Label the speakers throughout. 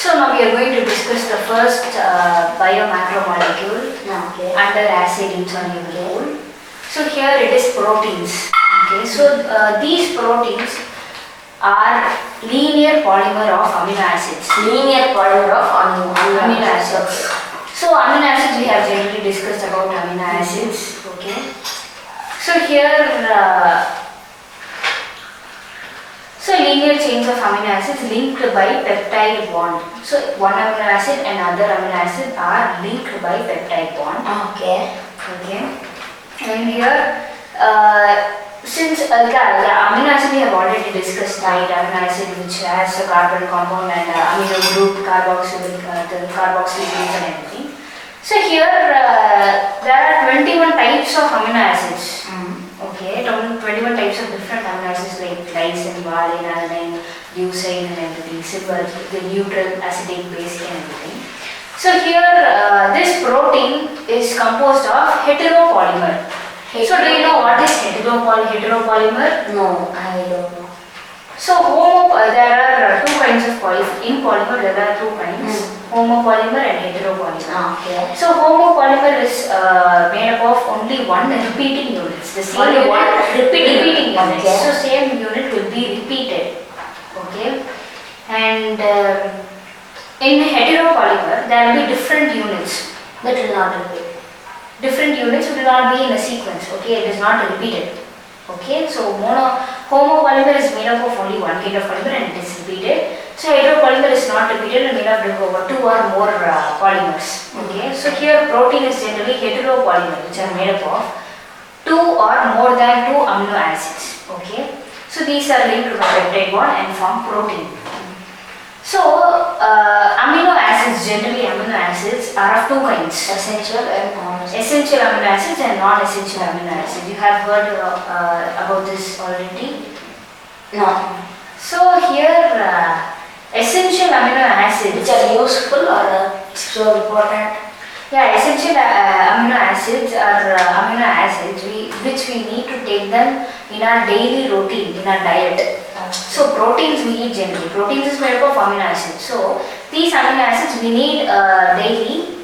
Speaker 1: So now we are going to discuss the first biomacromolecule under acid insoluble pool. So here it is proteins. Okay, so these proteins are linear polymer of amino acids.
Speaker 2: Linear polymer of amino acids.
Speaker 1: So amino acids we have generally discussed about amino acids. Okay. So here so linear chains of amino acids linked by peptide bond. So one amino acid and other amino acid are linked by peptide bond.
Speaker 2: Okay.
Speaker 1: Okay. And here since amino acid we have already discussed, right? Amino acid which has a carbon compound and amino group, carboxyl, the carboxyl group and everything. So here there are 21 types of amino acids. Okay, 21 types of different amino acids like lysine, valine, alanine, leucine and everything, simple, the neutral, acidic, basic and everything. So here this protein is composed of heteropolymer. So do you know what is heteropolymer?
Speaker 2: No, I don't know.
Speaker 1: So there are two kinds of polymer. In polymer there are two kinds, homopolymer and heteropolymer.
Speaker 2: Okay.
Speaker 1: So homopolymer is made up of only one repeating units. The same
Speaker 2: only
Speaker 1: unit,
Speaker 2: one
Speaker 1: repeating units.
Speaker 2: Okay.
Speaker 1: So same unit will be repeated. Okay. And in heteropolymer there will be different units.
Speaker 2: That will not repeat.
Speaker 1: Different units will not be in a sequence. Okay, it is not repeated. Okay, so homopolymer is made up of only one kind of polymer and it is repeated. So heteropolymer is not repeated and made up of two or more polymers. Okay, so here protein is generally heteropolymer which are made up of two or more than two amino acids. Okay, so these are linked by peptide bond and form protein. So amino acids, generally amino acids are of two kinds,
Speaker 2: Essential and non-essential.
Speaker 1: essential amino acids and non-essential amino acids. You have heard about this already?
Speaker 2: No.
Speaker 1: So here essential amino acids,
Speaker 2: Which are useful or so important?
Speaker 1: yeah, essential amino acids are amino acids which we need to take them in our daily routine, in our diet. So proteins we eat generally. Proteins is made up of amino acids. So these amino acids we need daily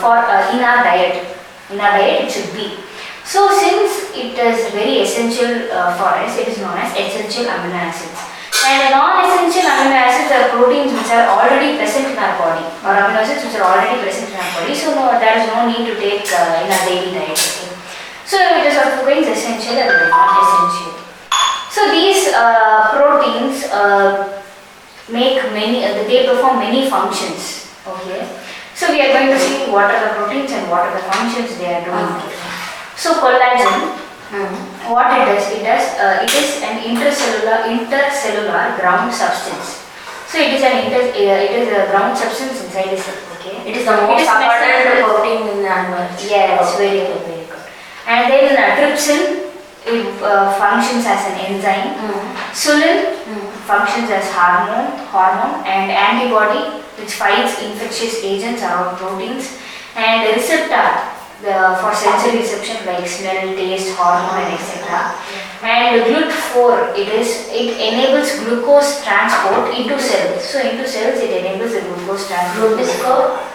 Speaker 1: for in our diet. In our diet it should be. So since it is very essential for us, it is known as essential amino acids. And non-essential amino acids are proteins which are already present in our body, or amino acids which are already present in our body. So there is no need to take in our daily diet. Okay? So it is of two kinds, essential and non-essential. So these proteins they perform many functions. Okay. So we are going to see what are the proteins and what are the functions they are doing. So collagen, what it does? It is an intercellular ground substance. So it is a ground substance inside the cell. Okay.
Speaker 2: It is the most abundant protein in the animal.
Speaker 1: Yes, very good, very good. And then trypsin. It functions as an enzyme. Sulin functions as hormone and antibody which fights infectious agents around proteins, and receptor for sensory reception like smell, taste, hormone and etc. And GLUT4 it enables glucose transport into cells. So into cells it enables the glucose transport.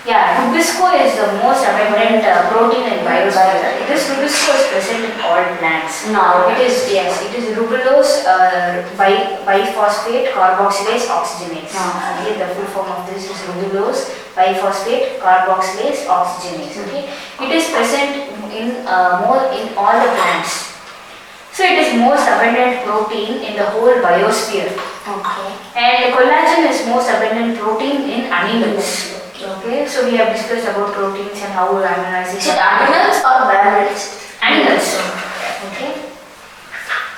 Speaker 1: Yeah, rubisco is the most abundant protein in biosphere. This rubisco is present in all plants.
Speaker 2: No.
Speaker 1: It is ribulose biphosphate carboxylase oxygenase. Okay, the full form of this is ribulose biphosphate carboxylase oxygenase. Okay, it is present in more in all the plants. So it is most abundant protein in the whole biosphere.
Speaker 2: Okay.
Speaker 1: And collagen is most abundant protein in animals. Okay, so we have discussed about proteins and how amino acids.
Speaker 2: Is it animals or mammals?
Speaker 1: Animals. Okay.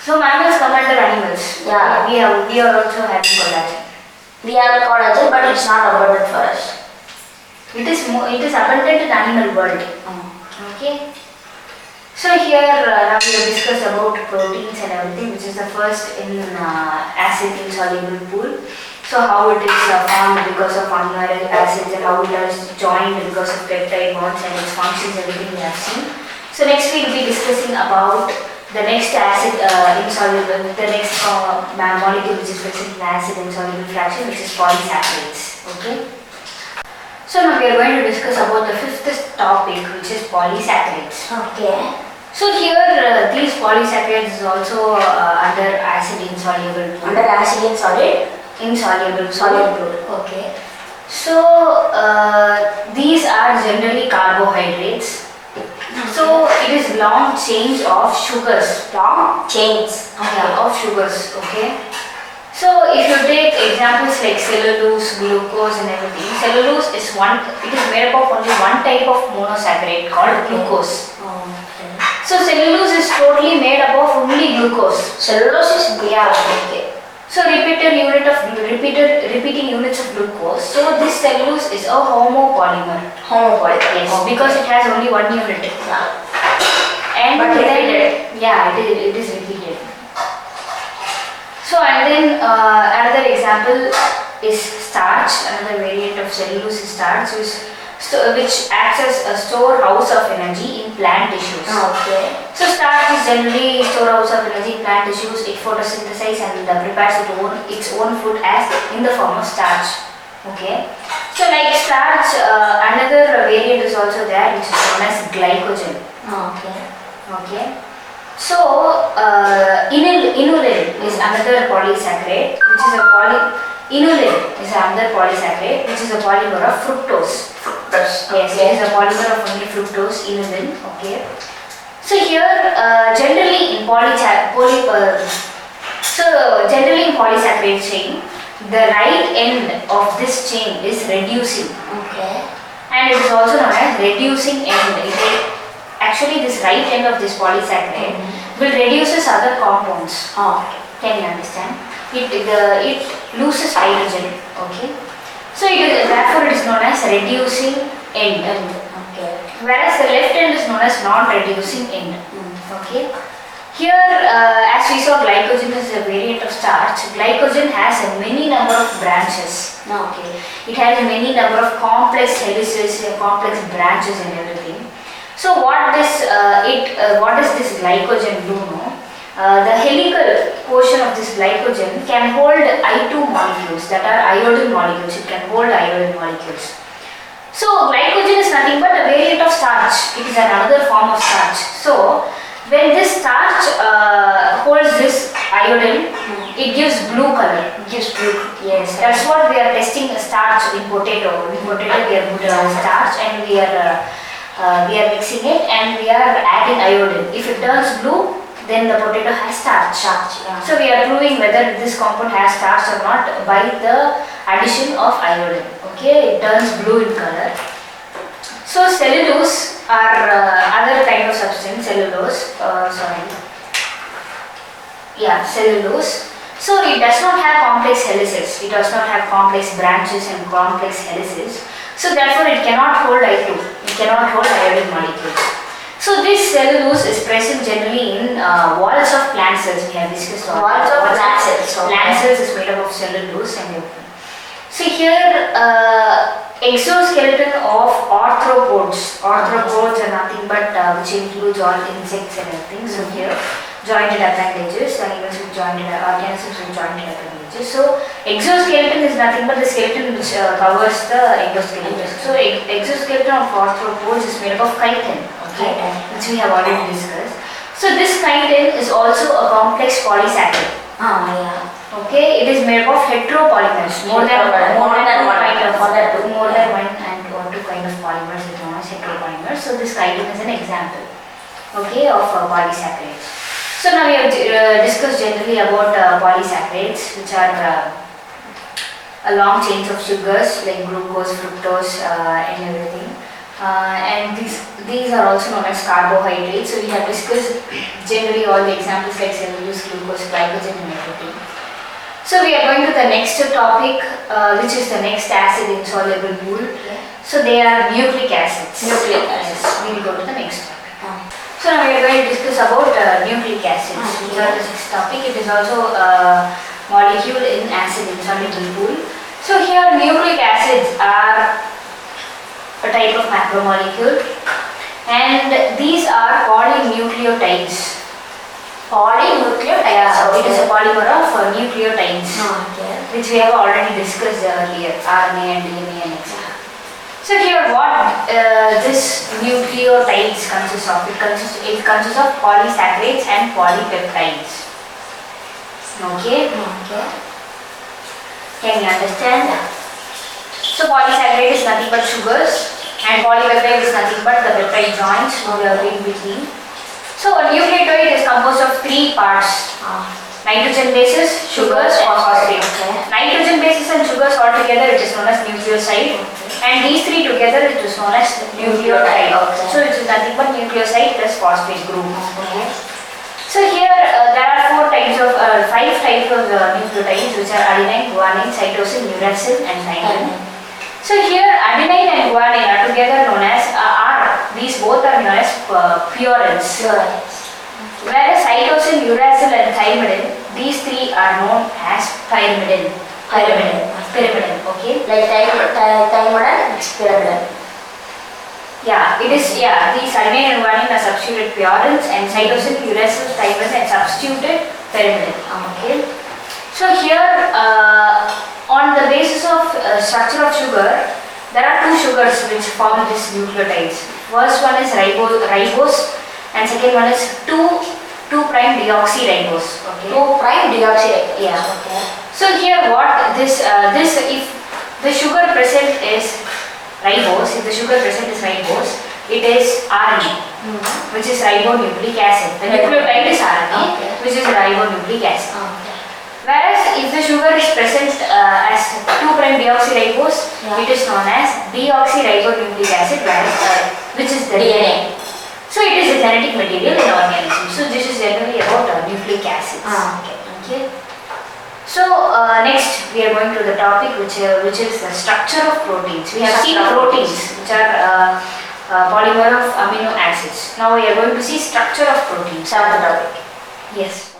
Speaker 1: So mammals come under animals.
Speaker 2: Yeah.
Speaker 1: We are also having collagen.
Speaker 2: We have collagen, but it's not abundant for us.
Speaker 1: It is abundant in animal world. Okay. So here now we have discussed about proteins and everything, which is the first in acid insoluble pool. So how it is formed because of amino acids and how it is joined because of peptide bonds and its functions, everything we have seen. So next we will be discussing about the next acid insoluble, the next molecule which is present in acid insoluble fraction, which is polysaccharides. Okay. So now we are going to discuss about the fifth topic, which is polysaccharides.
Speaker 2: Okay.
Speaker 1: So here these polysaccharides is also under acid insoluble pool.
Speaker 2: Under acid and solid?
Speaker 1: Insoluble
Speaker 2: Solid
Speaker 1: pool.
Speaker 2: pool. Okay.
Speaker 1: So these are generally carbohydrates. So it is long chains of sugars.
Speaker 2: Long chains.
Speaker 1: Yeah, of sugars. Okay. So if you take examples like cellulose, glucose and everything, cellulose is it is made up of only one type of monosaccharide called glucose.
Speaker 2: Okay.
Speaker 1: So cellulose is totally made up of only glucose.
Speaker 2: Cellulose is glucose.
Speaker 1: Yeah.
Speaker 2: Okay.
Speaker 1: So repeating units of glucose. So this cellulose is a homopolymer.
Speaker 2: Homopolymer.
Speaker 1: Yes,
Speaker 2: Okay.
Speaker 1: because it has only one unit.
Speaker 2: Yeah.
Speaker 1: And
Speaker 2: But
Speaker 1: then,
Speaker 2: repeated.
Speaker 1: yeah, it is repeated. So and then another example is starch. Another variant of cellulose is starch, which acts as a storehouse of energy in plant tissues.
Speaker 2: Okay.
Speaker 1: So starch is generally storehouse of energy in plant tissues. It photosynthesizes and prepares its own food as in the form of starch. Okay. So like starch, another variant is also there, which is known as glycogen.
Speaker 2: Okay.
Speaker 1: Okay. So inulin is another polysaccharide, which is inulin is another polysaccharide, which is a polymer of fructose.
Speaker 2: Fructose.
Speaker 1: Yes, it is a polymer of only fructose, inulin. Okay. So here, generally in polysaccharide chain, the right end of this chain is reducing,
Speaker 2: Okay.
Speaker 1: and it is also known as reducing end. Actually, this right end of this polysaccharide will reduces other compounds.
Speaker 2: Okay.
Speaker 1: Can you understand? It loses hydrogen. Okay. So therefore it is known as reducing end.
Speaker 2: Okay.
Speaker 1: Whereas the left end is known as non-reducing end. Okay. Here, as we saw, glycogen is a variant of starch. Glycogen has a many number of branches. Okay. It has many number of complex helices, complex branches and everything. So what does this glycogen do? No? The helical portion of this glycogen can hold I2 molecules, that are iodine molecules. It can hold iodine molecules. So glycogen is nothing but a variant of starch. It is another form of starch. So when this starch holds this iodine, it gives blue color.
Speaker 2: It gives blue.
Speaker 1: Yes, that's what we are testing starch in potato. In potato we are putting starch and we are mixing it and we are adding iodine. If it turns blue, then the potato has starch.
Speaker 2: Yeah.
Speaker 1: So we are proving whether this compound has starch or not by the addition of iodine. Okay, it turns blue in color. So cellulose are other kind of substance. Cellulose. Cellulose. So it does not have complex helices. It does not have complex branches and complex helices. So therefore it cannot hold I2. It cannot hold iodine molecules. So this cellulose is present generally in walls of plant cells. We have discussed
Speaker 2: Walls of plant cells.
Speaker 1: Plant cells is made up of cellulose and everything. So here exoskeleton of arthropods. Arthropods are nothing but which includes all insects and everything. So here jointed appendages, animals with jointed organisms with jointed appendages. So exoskeleton is nothing but the skeleton which covers the endoskeleton. So exoskeleton of arthropods is made up of chitin, okay, which we have already discussed. So this chitin is also a complex polysaccharide.
Speaker 2: Yeah.
Speaker 1: Okay, it is made up of heteropolymers. More than one and two kind of polymers is known as heteropolymers. So this chitin is an example, okay, of polysaccharides. So now we have discussed generally about polysaccharides, which are long chains of sugars like glucose, fructose, and everything. And these are also known as carbohydrates. So we have discussed generally all the examples like cellulose, glucose, glycogen, and everything. So we are going to the next topic, which is the next acid insoluble pool. So they are nucleic acids.
Speaker 2: Nucleic acids.
Speaker 1: Yes, we will go to the next topic. So now we are going to discuss about nucleic acids, which are the sixth topic. It is also a molecule in acid insoluble pool. So here nucleic acids are a type of macromolecule, and these are polynucleotides.
Speaker 2: Polynucleotides.
Speaker 1: Yeah, it is a polymer of nucleotides,
Speaker 2: Okay.
Speaker 1: which we have already discussed earlier, RNA and DNA and etc. So here what this nucleotides consists of? It consists of polysaccharides and polypeptides. Okay,
Speaker 2: Okay.
Speaker 1: can you understand? So polysaccharide is nothing but sugars and polypeptide is nothing but the peptide joints in between. So a nucleotide is composed of three parts: nitrogen bases, sugars, phosphates.
Speaker 2: Okay.
Speaker 1: Nitrogen bases and sugars all together it is known as nucleoside, and these three together it is known as nucleotide.
Speaker 2: Okay.
Speaker 1: So it is nothing but nucleoside plus phosphate group.
Speaker 2: Okay.
Speaker 1: So here there are five types of nucleotides, which are adenine, guanine, cytosine, uracil and thymine. So here adenine and guanine are together known as these both are known as purines. Whereas cytosine, uracil and thymidine, these three are known as pyrimidine. Pyrimidine, okay?
Speaker 2: Like thymidine, it's pyrimidine.
Speaker 1: Yeah, it is, these adenine and guanine are substituted purines and cytosine, uracil, thymidine are substituted pyrimidine. Okay. So here on the basis of structure of sugar, there are two sugars which form these nucleotides. First one is ribose and second one is 2'-deoxyribose. Okay.
Speaker 2: 2'-deoxyribose.
Speaker 1: Yeah.
Speaker 2: Okay.
Speaker 1: So here what this if the sugar present is ribose, if the sugar present is ribose, it is RNA, which is ribonucleic acid. The nucleotide is RNA,
Speaker 2: Okay.
Speaker 1: which is ribonucleic acid.
Speaker 2: Okay.
Speaker 1: Whereas if the sugar is present as 2'-deoxyribose,
Speaker 2: Yeah.
Speaker 1: it is known as deoxyribonucleic acid, which is the DNA. So it is a genetic material in organisms. So this is generally about nucleic acids.
Speaker 2: Okay.
Speaker 1: Okay. So next we are going to the topic which is the structure of proteins. We have seen proteins, which are polymer of amino acids. Now we are going to see structure of proteins.
Speaker 2: Start the topic.
Speaker 1: Yes.